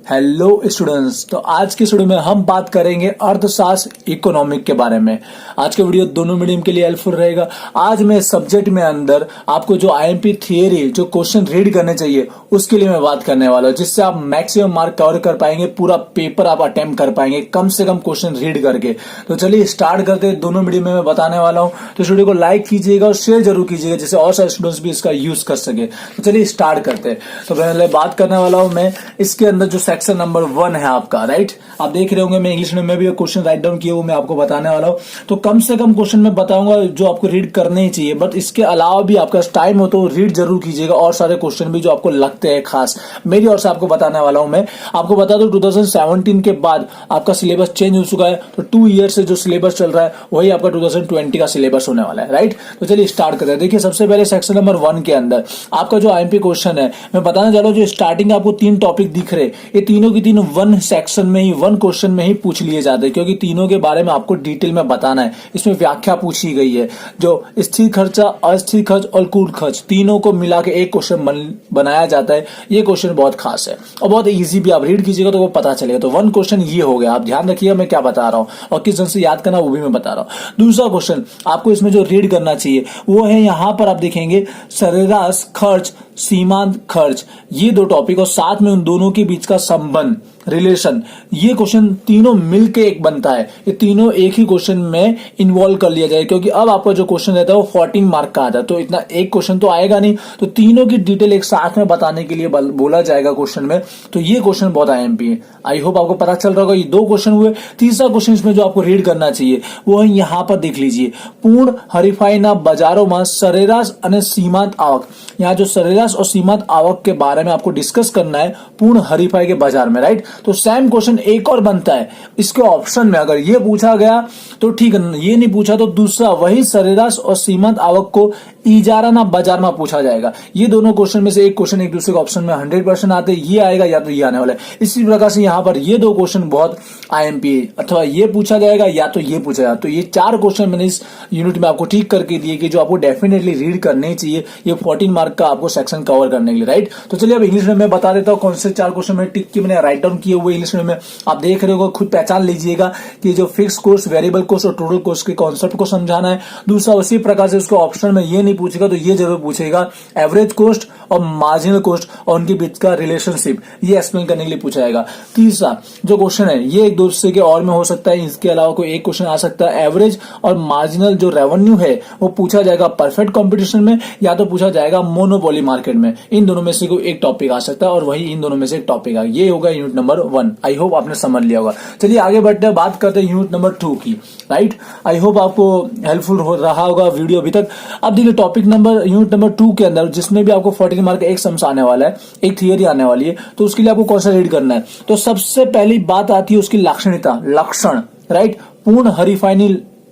Hello students. तो आज के वीडियो में हम बात करेंगे अर्थशास्त्र इकोनॉमिक के बारे में। आज का वीडियो दोनों मीडियम के लिए हेल्पफुल रहेगा। आज मैं सब्जेक्ट में अंदर आपको जो आईएमपी थियरी जो क्वेश्चन रीड करने चाहिए उसके लिए मैं बात करने वाला हूं, जिससे आप मैक्सिमम मार्क कवर कर पाएंगे, पूरा पेपर आप अटेम्प्ट कर पाएंगे कम से कम क्वेश्चन रीड करके। तो चलिए स्टार्ट करते हैं। दोनों मीडियम में मैं बताने वाला हूं, तो इस वीडियो को लाइक कीजिएगा और शेयर जरूर कीजिएगा, जिससे और सारे स्टूडेंट्स भी इसका यूज कर सके। तो चलिए स्टार्ट करते हैं। तो पहले बात करने वाला हूं मैं इसके अंदर जो सेक्शन नंबर 1 है आपका, राइट। आप देख रहे होंगे मैं इंग्लिश में भी क्वेश्चन राइट डाउन किए, वो मैं आपको बताने वाला हूं। तो कम से कम क्वेश्चन मैं बताऊंगा जो आपको रीड करने ही चाहिए, बट इसके अलावा भी आपका टाइम हो तो रीड जरूर कीजिएगा और सारे क्वेश्चन भी जो आपको लगते हैं खास मेरी ओर से आपको बताने वाला हूं। मैं आपको बता दूं 2017 के बाद आपका सिलेबस चेंज हो चुका है, तो 2 ईयर से जो सिलेबस चल रहा है वही आपका 2020 का सिलेबस होने वाला है, राइट। तो चलिए स्टार्ट करते हैं। देखिए सबसे पहले सेक्शन नंबर 1 के अंदर आपका जो आईएमपी क्वेश्चन है, मैं बताने जा रहा हूं। जो स्टार्टिंग आपको 3 टॉपिक दिख रहे, ये तीनों की तीनों 1 सेक्शन में ही 1 क्वेश्चन में ही पूछ लिए जाते हैं, क्योंकि तीनों के बारे में आपको डिटेल में बताना है। इसमें व्याख्या पूछी गई है, जो स्थिर खर्चा, अस्थिर खर्च और कुल खर्च तीनों को मिला के एक क्वेश्चन बनाया जाता है। ये क्वेश्चन बहुत खास है और बहुत इजी भी, आप रीड कीजिएगा तो वो पता चलेगा। तो 1 क्वेश्चन ये हो गया, आप ध्यान रखिएगा मैं क्या बता रहा हूं और किस ढंग से याद करना वो भी मैं बता रहा हूं। दूसरा क्वेश्चन आपको इसमें जो रीड करना चाहिए वो है, यहां पर आप देखेंगे सरेराश खर्च, सीमांत खर्च, ये 2 टॉपिक और साथ में उन दोनों के बीच का संबंध, रिलेशन। ये क्वेश्चन तीनों मिलके एक बनता है, ये तीनों एक ही क्वेश्चन में इन्वॉल्व कर लिया जाए, क्योंकि अब आपका जो क्वेश्चन रहता है वो 14 मार्क का आता है। तो इतना एक क्वेश्चन तो आएगा नहीं, तो तीनों की डिटेल एक साथ में बताने के लिए बोला जाएगा क्वेश्चन में। तो ये क्वेश्चन बहुत आईएमपी है। आई होप आपको पता चल रहा होगा। ये 2 क्वेश्चन हुए। तीसरा क्वेश्चन इसमें जो आपको रीड करना चाहिए वो है, यहां पर देख लीजिए, पूर्ण हरीफाईना बाजारों में सरेराश और सीमांत आवक। यहाँ जो सरेराश और सीमांत आवक के बारे में आपको डिस्कस करना है पूर्ण हरीफाई के बाजार में, राइट। तो सेम क्वेश्चन एक और बनता है इसके ऑप्शन में, अगर ये पूछा गया तो ठीक है, ये नहीं पूछा तो दूसरा वही सरेराश और सीमांत आवक को इजारा ना बाजार में पूछा जाएगा। ये दोनों क्वेश्चन में से एक क्वेश्चन एक दूसरे के ऑप्शन में 100% आते, ये आएगा या तो ये आने वाला है। इसी प्रकार से यहाँ पर ये 2 क्वेश्चन बहुत आईएमपी है, अथवा ये पूछा जाएगा या तो ये पूछा जाएगा। तो ये 4 क्वेश्चन मैंने इस यूनिट में आपको ठीक करके दिए कि जो आपको डेफिनेटली रीड करने चाहिए, ये 14 मार्क का आपको सेक्शन कवर करने के लिए, राइट। तो चलिए अब इंग्लिश में मैं बता देता हूँ कौन से 4 क्वेश्चन मैंने टिक किए, मैंने राइट डाउन किए हुए इंग्लिश में। आप देख रहे हो, खुद पहचान लीजिएगा कि जो फिक्स कॉस्ट, वेरिएबल कॉस्ट और टोटल कॉस्ट के कॉन्सेप्ट को समझाना है। दूसरा उसी प्रकार से उसको ऑप्शन में ये नहीं पूछेगा तो ये जरूर पूछेगा एवरेज कॉस्ट और मार्जिनल कॉस्ट और उनके बीच का रिलेशनशिप, ये एक्सप्लेन करने के लिए पूछा जाएगा। तीसरा जो क्वेश्चन है ये एक दूसरे के और में हो सकता है, इसके अलावा कोई एक क्वेश्चन आ सकता है। एवरेज और मार्जिनल जो रेवेन्यू है वो पूछा जाएगा परफेक्ट कंपटीशन में, या तो पूछा जाएगा मोनोपोली मार्केट में। इन दोनों में से कोई एक टॉपिक आ सकता है और वही इन दोनों में से एक टॉपिक आ, ये होगा यूनिट नंबर 1। आई होप आपने समझ लिया होगा। चलिए आगे बढ़ते हैं, बात करते हैं यूनिट नंबर 2 की, राइट। आई होप आपको हेल्पफुल हो रहा होगा वीडियो अभी तक। अब देखिए टॉपिक नंबर यूनिट नंबर 2 के अंदर जिसमें भी आपको 14 मार्क का एक सम्स आने वाला है, एक थियरी आने वाली है, तो उसके लिए आपको कौन सा रीड करना है। तो सबसे पहली बात आती है उसकी लाक्षणिकता, लक्षण, राइट। पूर्ण हरीफाई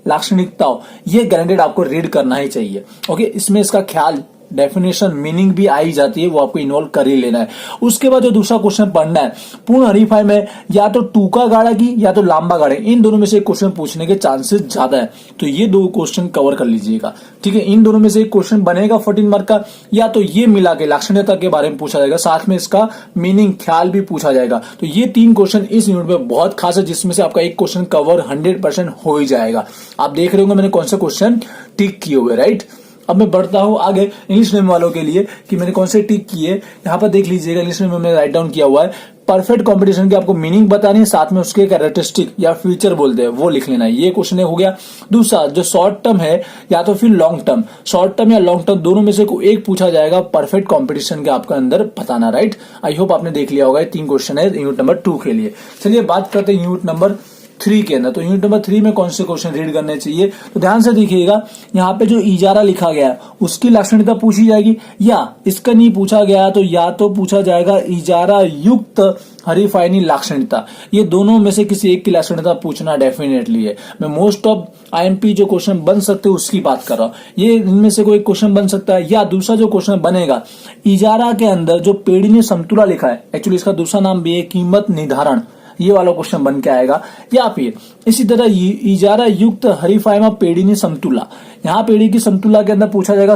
लाक्षणिकताओं, ये गारंटेड आपको रीड करना ही चाहिए। ओके, इसमें इसका ख्याल, डेफिनेशन, मीनिंग भी आई जाती है, वो आपको इन्वॉल्व कर ही लेना है। उसके बाद जो दूसरा क्वेश्चन पढ़ना है, पूर्ण हरीफाई में या तो टूका गाड़ा की या तो लांबा गाड़े, इन दोनों में से एक क्वेश्चन पूछने के चांसेस ज्यादा है। तो ये 2 क्वेश्चन कवर कर लीजिएगा, ठीक है। इन दोनों में से एक क्वेश्चन बनेगा 14 मार्क का, या तो ये मिला के लाक्षणिकता के बारे में पूछा जाएगा, साथ में इसका मीनिंग, ख्याल भी पूछा जाएगा। तो ये 3 क्वेश्चन इस यूनिट में बहुत खास है, जिसमें से आपका एक क्वेश्चन कवर 100% हो ही जाएगा। आप देख रहे होंगे मैंने कौन से क्वेश्चन टिक किए हुए, राइट। अब मैं बढ़ता हूं आगे इंग्लिश मीडियम वालों के लिए कि मैंने कौन से टिक किए। यहाँ पर देख लीजिएगा, इंग्लिश में मैंने राइट डाउन किया हुआ है। परफेक्ट कंपटीशन की आपको मीनिंग बतानी है, साथ में उसके कैरेक्टरिस्टिक या फीचर बोलते हैं वो लिख लेना है। ये क्वेश्चन हो गया। दूसरा जो शॉर्ट टर्म है या तो फिर लॉन्ग टर्म, शॉर्ट टर्म या लॉन्ग टर्म दोनों में से कोई एक पूछा जाएगा, परफेक्ट कंपटीशन के आपके अंदर बताना, राइट। आई होप आपने देख लिया होगा। 3 क्वेश्चन है यूनिट नंबर 2 के लिए। चलिए बात करते हैं यूनिट नंबर 3 के अंदर। तो यूनिट नंबर 3 में कौन से क्वेश्चन रीड करने चाहिए, तो ध्यान से देखिएगा। यहाँ पे जो इजारा लिखा गया है उसकी लाक्षणिकता पूछी जाएगी, या इसका नहीं पूछा गया तो या तो पूछा जाएगा इजारा युक्त हरीफाई लाक्षणिकता। ये दोनों में से किसी एक की लाक्षणिकता पूछना डेफिनेटली है। मैं मोस्ट ऑफ आईएमपी जो क्वेश्चन बन सकते हैं उसकी बात कर रहा हूं। ये इनमें से कोई क्वेश्चन बन सकता है, या दूसरा जो क्वेश्चन बनेगा, इजारा के अंदर जो पेड़ी ने समतुला लिखा है, एक्चुअली इसका दूसरा नाम भी है कीमत निर्धारण, ये वाला क्वेश्चन बन के आएगा। या फिर इसी तरह इजारा युक्त हरीफाइमा पेड़ीनी समतुला, यहाँ पेड़ी की समतुला के अंदर पूछा जाएगा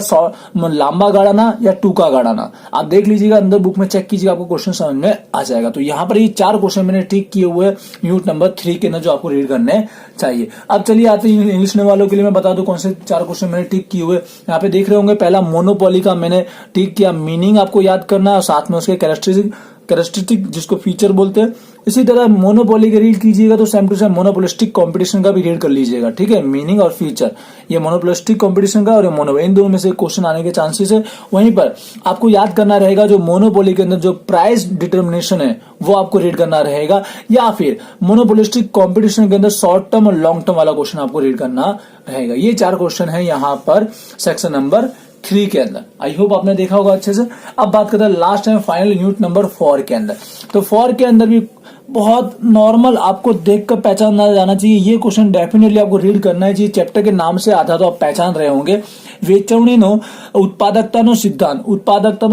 लंबा गाड़ाना या टूका गाड़ाना। आप देख लीजिएगा, अंदर बुक में चेक कीजिएगा, आपको क्वेश्चन समझ में आ जाएगा। तो यहाँ पर ये 4 क्वेश्चन मैंने ठीक किए हुए यूनिट नंबर 3 के अंदर जो आपको रीड करने चाहिए। अब चलिए आते हैं इंग्लिश में वालों के लिए, मैं बता दूं कौन से 4 क्वेश्चन मैंने ठीक किए हुए। यहाँ पे देख रहे होंगे, पहला मोनोपोली का मैंने ठीक किया, मीनिंग आपको याद करना है और साथ में उसके कैरेक्टरिस्टिक जिसको फीचर बोलते हैं। इसी तरह मोनोपोली के रीड कीजिएगा तो same to same monopolistic competition का भी रीड कर लीजिएगा, ठीक है। मीनिंग और फीचर, ये मोनोपोलिस्टिक कंपटीशन का और ये मोनो, इन दोनों में से क्वेश्चन आने के चांसेस है। वहीं पर आपको याद करना रहेगा जो मोनोपोली के अंदर जो प्राइस डिटर्मिनेशन है वो आपको रीड करना रहेगा, या फिर मोनोपोलिस्टिक कंपटीशन के अंदर शॉर्ट टर्म और लॉन्ग टर्म वाला क्वेश्चन आपको रीड करना रहेगा। ये 4 क्वेश्चन है यहाँ पर सेक्शन नंबर 3 के अंदर। आई होप आपने देखा होगा अच्छे से। अब बात करते हैं last time final unit number 4 के अंदर। तो 4 के अंदर भी बहुत नॉर्मल आपको देखकर पहचाना जाना चाहिए, ये क्वेश्चन डेफिनेटली आपको रीड करना है। चाहिए चैप्टर के नाम से आधा तो आप पहचान रहे होंगे। वेचवणीनो उत्पादकतानो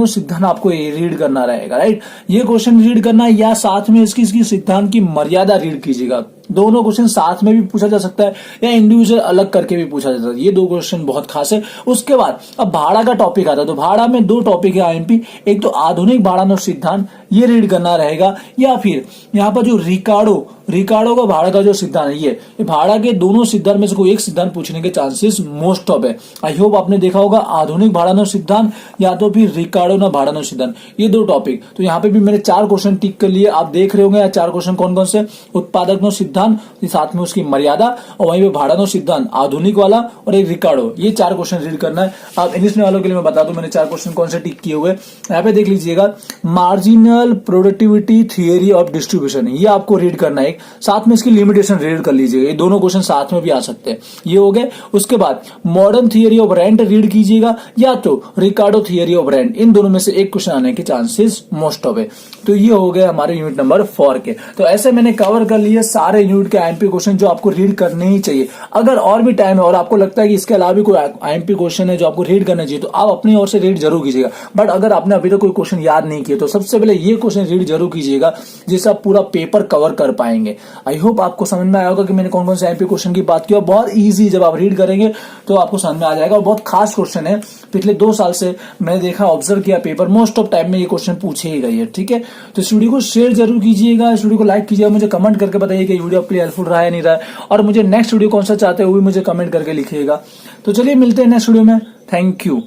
सिद्धांत आपको ये रीड करना रहेगा, राइट। ये क्वेश्चन रीड करना है या साथ में इसकी सिद्धांत की मर्यादा रीड कीजिएगा। दोनों क्वेश्चन साथ में भी पूछा जा सकता है या इंडिविजुअल अलग करके भी पूछा जा सकता है। ये 2 क्वेश्चन बहुत खास है। उसके बाद अब भाड़ा का टॉपिक आता है, तो भाड़ा में 2 टॉपिक है आईएमपी, एक तो आधुनिक भाड़ानो सिद्धांत, ये रीड करना रहेगा, या फिर यहाँ पर जो रिकार्डो का भाड़ा का जो सिद्धांत है, ये भाड़ा के दोनों सिद्धांत में से कोई एक सिद्धांत पूछने के चांसेस मोस्ट ऑफ है। आई होप आपने देखा होगा आधुनिक भाड़ानो सिद्धांत या तो फिर रिकार्डो ना भाड़ानो सिद्धांत, ये 2 टॉपिक। तो यहाँ पे भी मैंने 4 क्वेश्चन टिक कर लिए, आप देख रहे होंगे। 4 क्वेश्चन कौन कौन से, उत्पादकनो सिद्धांत, साथ में उसकी मर्यादा, और वहीं पे भाड़ानो सिद्धांत आधुनिक वाला, और एक रिकार्डो, ये 4 क्वेश्चन रीड करना है। आप इंग्लिश में वालों के लिए मैं बता दूं मैंने 4 क्वेश्चन कौन से टिक किए हुए। यहाँ पे देख लीजिएगा, marginal productivity theory of distribution, ये आपको रीड करना है। साथ में इसकी लिमिटेशन रीड कर लीजिएगा, ये दोनों क्वेश्चन साथ में भी आ सकते हैं। ये हो गए। उसके बाद modern theory of rent read कीजिएगा, या तो रिकार्डो थियरी ऑफ रेंट, इन दोनों में से एक क्वेश्चन आने के चांसेस मोस्ट ऑफ है। तो ये हो गए हमारे यूनिट नंबर 4 के। तो ऐसे मैंने कवर कर लिए सारे यूनिट के आईएमपी क्वेश्चन जो आपको रीड करने ही चाहिए। अगर और भी टाइम है और आपको लगता है कि इसके अलावा भी कोई आईएमपी क्वेश्चन है जो आपको रीड करना चाहिए, तो आप अपनी ओर से रीड जरूर कीजिएगा। बट अगर आपने अभी तक कोई क्वेश्चन याद नहीं किया तो सबसे पहले ये क्वेश्चन रीड जरूर कीजिएगा, जिससे आप पूरा पेपर कवर कर पाएंगे। आई होप आपको समझ में आया होगा कि मैंने कौन कौन से आईएमपी क्वेश्चन की बात की। बहुत ईजी, जब आप रीड करेंगे तो आपको समझ में आ जाएगा। और बहुत खास क्वेश्चन है, पिछले 2 साल से मैंने देखा, ऑब्जर्व किया, पेपर मोस्ट ऑफ टाइम में ये क्वेश्चन पूछे ही गई है, ठीक है। तो इस वीडियो को शेयर जरूर कीजिएगा, इस वीडियो को लाइक कीजिएगा, मुझे कमेंट करके बताइए कि वीडियो आपके लिए हेल्पफुल रहा है नहीं रहा है, और मुझे नेक्स्ट वीडियो कौन सा चाहते हैं वो भी मुझे कमेंट करके लिखिएगा। तो चलिए मिलते हैं नेक्स्ट वीडियो में। Thank you.